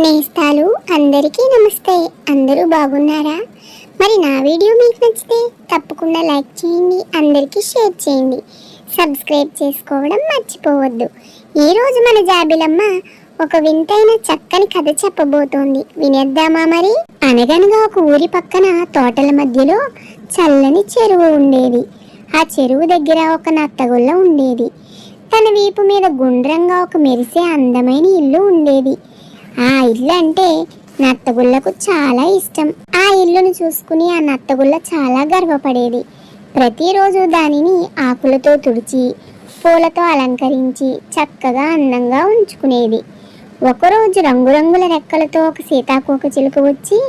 నేస్తాలు అందరికీ నమస్తే. అందరూ బాగున్నారా? మరి నా వీడియో మీకు నచ్చితే తప్పకుండా లైక్ చేయండి, అందరికీ షేర్ చేయండి, సబ్స్క్రైబ్ చేసుకోవడం మర్చిపోవద్దు. ఈరోజు మన జాబిలమ్మ ఒక వింతైన చక్కని కథ చెప్పబోతోంది. వినేద్దామా మరి? అనగనగా ఒక ఊరి పక్కన తోటల మధ్యలో చల్లని చెరువు ఉండేది. ఆ చెరువు దగ్గర ఒక నత్తగుల్ల ఉండేది. తన వీపు మీద గుండ్రంగా ఒక మెరిసే అందమైన ఇల్లు ఉండేది. ఆ ఇల్లు అంటే నత్తగుల్లకు చాలా ఇష్టం. ఆ ఇల్లును చూసుకుని ఆ నత్తగుల్ల చాలా గర్వపడేది. ప్రతిరోజు దానిని ఆకులతో తుడిచి పూలతో అలంకరించి చక్కగా అందంగా ఉంచుకునేది. ఒకరోజు రంగురంగుల రెక్కలతో ఒక సీతాకోక చిలుక వచ్చి,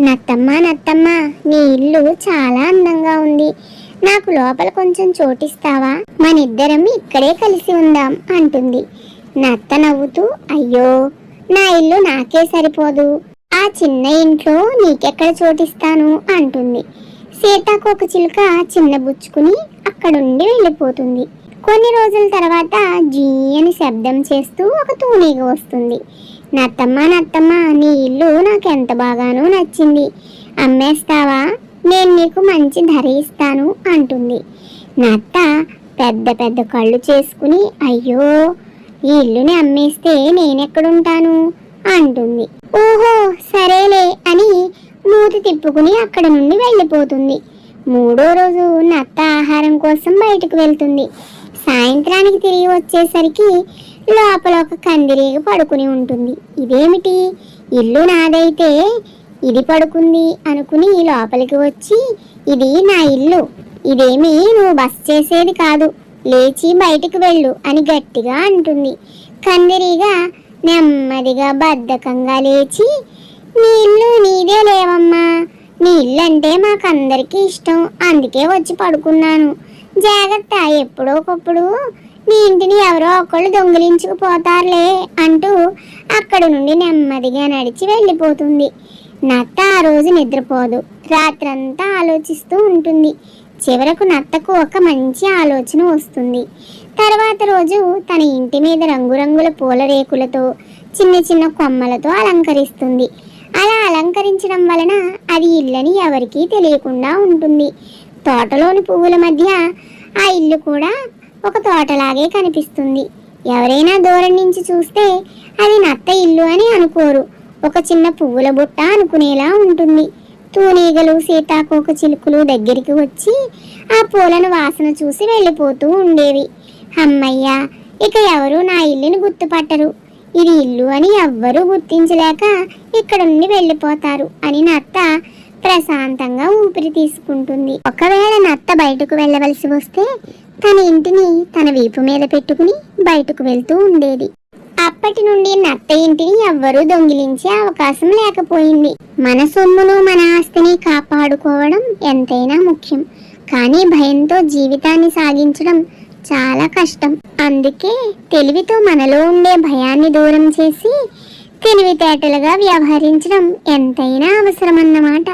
నత్తమ్మ నత్తమ్మ, నీ ఇల్లు చాలా అందంగా ఉంది, నాకు లోపల కొంచెం చోటిస్తావా? మనిద్దరం ఇక్కడే కలిసి ఉందాం అంటుంది. నత్త నవ్వుతూ, అయ్యో, నా ఇల్లు నాకే సరిపోదు, ఆ చిన్న ఇంట్లో నీకెక్కడ చోటిస్తాను అంటుంది. సీతాకోక చిలుక చిన్నబుచ్చుకుని అక్కడుండి వెళ్ళిపోతుంది. కొన్ని రోజుల తర్వాత జీ అని శబ్దం చేస్తూ ఒక తూనీగ వస్తుంది. నత్తమ్మ నత్తమ్మ, నీ ఇల్లు నాకు ఎంత బాగానో నచ్చింది, అమ్మేస్తావా? నేను నీకు మంచి ధర ఇస్తాను అంటుంది. నత్త పెద్ద పెద్ద కళ్ళు చేసుకుని, అయ్యో, ఈ ఇల్లుని అమ్మేస్తే నేనెక్కడుంటాను అంటుంది. ఓహో, సరేలే అని మూతి తిప్పుకుని అక్కడ నుండి వెళ్ళిపోతుంది. మూడో రోజు నత్త ఆహారం కోసం బయటకు వెళ్తుంది. సాయంత్రానికి తిరిగి వచ్చేసరికి లోపల ఒక కందిరీగ పడుకుని ఉంటుంది. ఇదేమిటి, ఇల్లు నాదైతే ఇది పడుకుంది అనుకుని లోపలికి వచ్చి, ఇది నా ఇల్లు, ఇదేమి నువ్వు బస్ చేసేది కాదు, లేచి బయటికి వెళ్ళు అని గట్టిగా అంటుంది. కందిరీగా నెమ్మదిగా బద్ధకంగా లేచి, నీ ఇల్లు నీదే లేవమ్మా, నీ ఇల్లు అంటే మాకందరికీ ఇష్టం, అందుకే వచ్చి పడుకున్నాను, జాగ్రత్త, ఎప్పుడోకప్పుడు నీ ఇంటిని ఎవరో ఒకళ్ళు దొంగిలించుకుపోతారులే అంటూ అక్కడి నుండి నెమ్మదిగా నడిచి వెళ్ళిపోతుంది. నత్త ఆ రోజు నిద్రపోదు, రాత్రంతా ఆలోచిస్తూ ఉంటుంది. చివరకు నత్తకు ఒక మంచి ఆలోచన వస్తుంది. తర్వాత రోజు తన ఇంటి మీద రంగురంగుల పూల రేకులతో చిన్న చిన్న కొమ్మలతో అలంకరిస్తుంది. అలా అలంకరించడం వలన అది ఇల్లని ఎవరికీ తెలియకుండా ఉంటుంది. తోటలోని పువ్వుల మధ్య ఆ ఇల్లు కూడా ఒక తోటలాగే కనిపిస్తుంది. ఎవరైనా దూరం నుంచి చూస్తే అది నత్త ఇల్లు అని అనుకోరు, ఒక చిన్న పువ్వుల బుట్ట అనుకునేలా ఉంటుంది. తూనీగలు సీతాకోక చిలుకలు దగ్గరికి వచ్చి ఆ పూలను వాసన చూసి వెళ్ళిపోతూ ఉండేవి. అమ్మయ్య, ఇక ఎవరు నా ఇల్లుని గుర్తుపట్టరు, ఇది ఇల్లు అని ఎవ్వరూ గుర్తించలేక ఇక్కడ నుండి వెళ్ళిపోతారు అని నత్త ప్రశాంతంగా ఊపిరి తీసుకుంటుంది. ఒకవేళ నత్త బయటకు వెళ్ళవలసి వస్తే తన ఇంటిని తన వీపు మీద పెట్టుకుని బయటకు వెళ్తూ ఉండేది. అప్పటి నుండి నత్త ఇంటిని ఎవ్వరూ దొంగిలించే అవకాశం లేకపోయింది. మన సొమ్మును మన ఆస్తిని కాపాడుకోవడం ఎంతైనా ముఖ్యం, కానీ భయంతో జీవితాన్ని సాగించడం చాలా కష్టం. అందుకే తెలివితో మనలో ఉండే భయాన్ని దూరం చేసి తెలివితేటలుగా వ్యవహరించడం ఎంతైనా అవసరమన్నమాట.